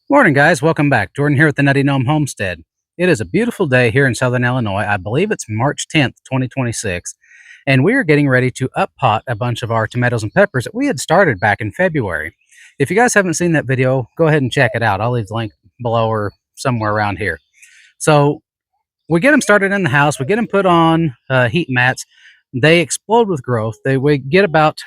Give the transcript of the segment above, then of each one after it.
Morning, guys. Welcome back. Jordan here at the Nutty Gnome Homestead. It is a beautiful day here in Southern Illinois. I believe it's March 10th, 2026, and we are getting ready to up-pot a bunch of our tomatoes and peppers that we had started back in February. If you guys haven't seen that video, go ahead and check it out. I'll leave the link below or somewhere around here. So we get them started in the house. We get them put on heat mats. They explode with growth. We get about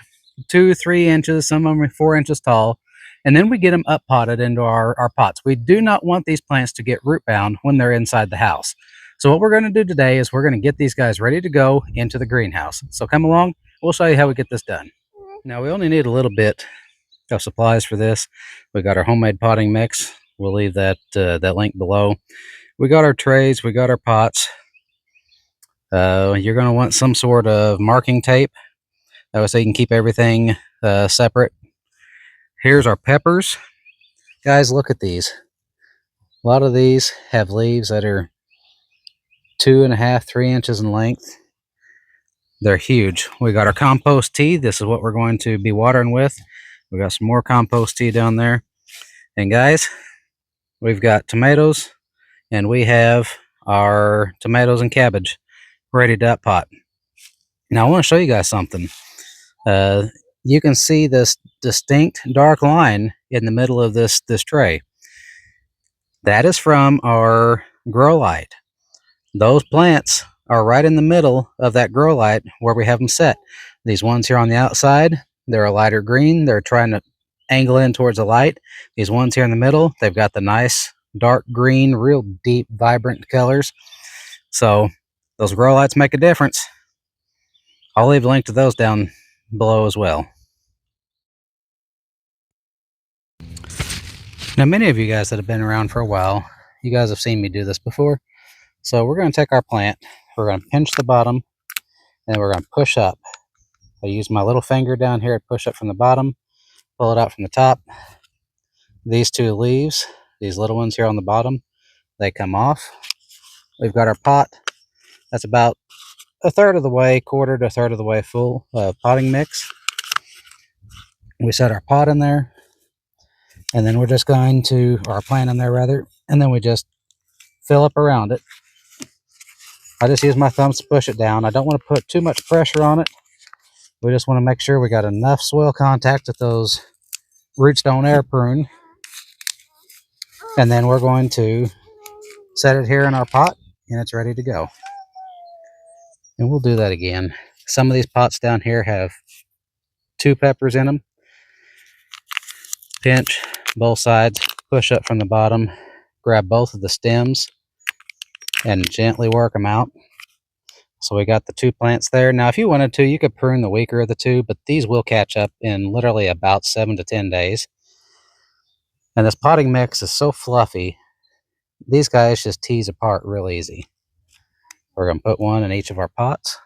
2, 3 inches, some of them are 4 inches tall, and then we get them up potted into our pots. We do not want these plants to get root bound when they're inside the house. So what we're going to do today is we're going to get these guys ready to go into the greenhouse. So come along, we'll show you how we get this done. Now we only need a little bit of supplies for this. We got our homemade potting mix. We'll leave that link below. We got our trays, we got our pots. You're going to want some sort of marking tape, so you can keep everything separate. Here's our peppers. Guys, look at these. A lot of these have leaves that are 2.5, 3 inches in length. They're huge. We got our compost tea. This is what we're going to be watering with. We got some more compost tea down there. And guys, we've got tomatoes, and we have our tomatoes and cabbage ready to up pot. Now I want to show you guys something. You can see this distinct dark line in the middle of this tray. That is from our grow light. Those plants are right in the middle of that grow light where we have them set. These ones here on the outside, they're a lighter green. They're trying to angle in towards the light. These ones here in the middle, they've got the nice dark green, real deep, vibrant colors. So those grow lights make a difference. I'll leave a link to those down below as well. Now, many of you guys that have been around for a while, you guys have seen me do this before. So we're going to take our plant, we're going to pinch the bottom, and then we're going to push up. I use my little finger down here to push up from the bottom, pull it out from the top. These two leaves, these little ones here on the bottom, they come off. We've got our pot. That's about a third of the way, quarter to a third of the way full potting mix. We set our pot in there, and then we're just going to, or our plant in there rather, and then we just fill up around it. I just use my thumbs to push it down. I don't want to put too much pressure on it. We just want to make sure we got enough soil contact that those roots don't air prune. And then we're going to set it here in our pot, and it's ready to go. And we'll do that again. Some of these pots down here have 2 peppers in them. Pinch both sides, push up from the bottom, grab both of the stems, and gently work them out. So we got the 2 plants there. Now, if you wanted to, you could prune the weaker of the 2, but these will catch up in literally about 7 to 10 days. And this potting mix is so fluffy, these guys just tease apart real easy. We're going to put one in each of our pots.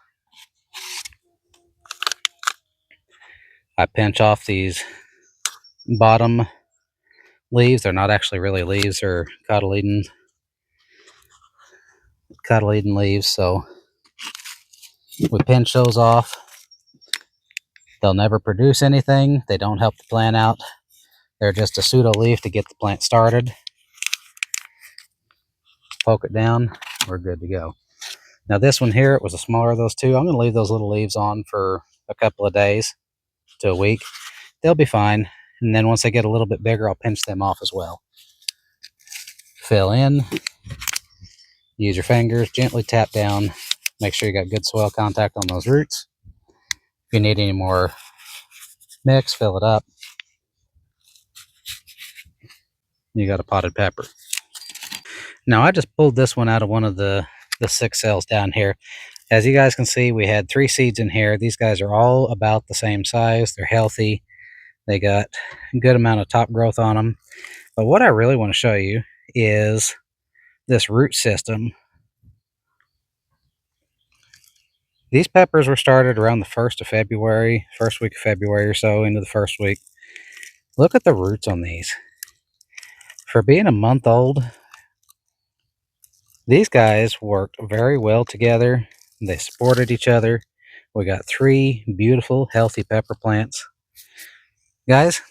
I pinch off these bottom leaves. They're not actually really leaves, they're cotyledon leaves. So we pinch those off. They'll never produce anything. They don't help the plant out. They're just a pseudo leaf to get the plant started. Poke it down. We're good to go. Now this one here, it was a smaller of those 2. I'm going to leave those little leaves on for a couple of days to a week. They'll be fine. And then once they get a little bit bigger, I'll pinch them off as well. Fill in. Use your fingers, gently tap down. Make sure you got good soil contact on those roots. If you need any more mix, fill it up. You got a potted pepper. Now I just pulled this one out of one of the 6 cells down here. As you guys can see, we had 3 seeds in here. These guys are all about the same size. They're healthy. They got a good amount of top growth on them. But what I really want to show you is this root system. These peppers were started around the 1st of February, first week of February or so, into the first week. Look at the roots on these. For being a month old, these guys worked very well together. They supported each other. We got 3 beautiful, healthy pepper plants. Guys,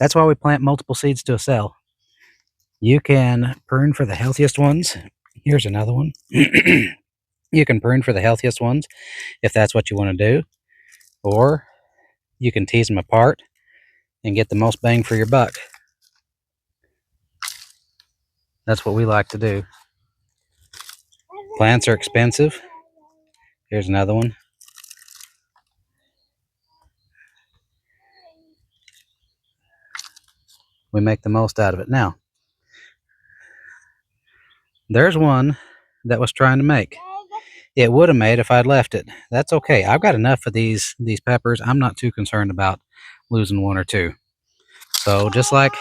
that's why we plant multiple seeds to a cell. You can prune for the healthiest ones. Here's another one. You can prune for the healthiest ones if that's what you want to do, or you can tease them apart and get the most bang for your buck. That's what we like to do. Plants are expensive. Here's another one. We make the most out of it. Now, there's one that was trying to make. It would have made if I'd left it. That's okay. I've got enough of these peppers. I'm not too concerned about losing one or two. So just like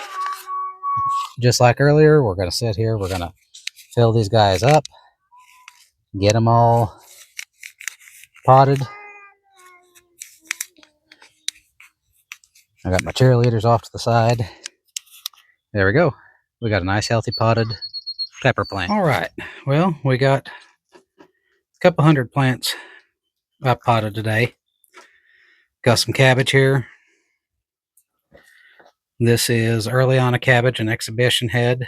earlier, we're going to sit here. We're going to fill these guys up, get them all potted. I got my cheerleaders off to the side. There we go. We got a nice healthy potted pepper plant. All right. Well, we got a couple hundred plants up potted today. Got some cabbage here. This is early on a cabbage, an exhibition head.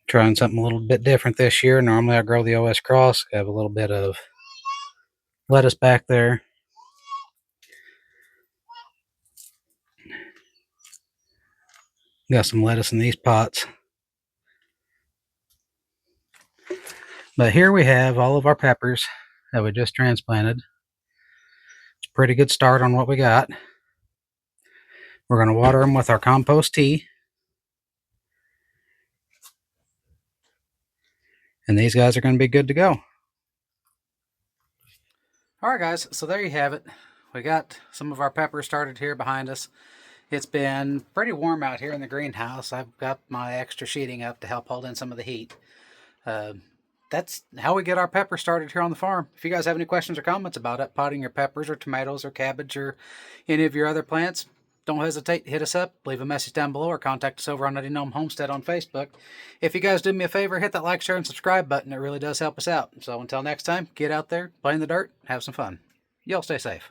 Trying something a little bit different this year. Normally I grow the OS Cross. I have a little bit of lettuce back there. Got some lettuce in these pots. But here we have all of our peppers that we just transplanted. It's a pretty good start on what we got. We're going to water them with our compost tea. And these guys are going to be good to go. Alright guys, so there you have it. We got some of our peppers started here behind us. It's been pretty warm out here in the greenhouse. I've got my extra sheeting up to help hold in some of the heat. That's how we get our peppers started here on the farm. If you guys have any questions or comments about it, potting your peppers or tomatoes or cabbage or any of your other plants, don't hesitate to hit us up, leave a message down below, or contact us over on Nutty Gnome Homestead on Facebook. If you guys do me a favor, hit that like, share, and subscribe button. It really does help us out. So until next time, get out there, play in the dirt, have some fun. Y'all stay safe.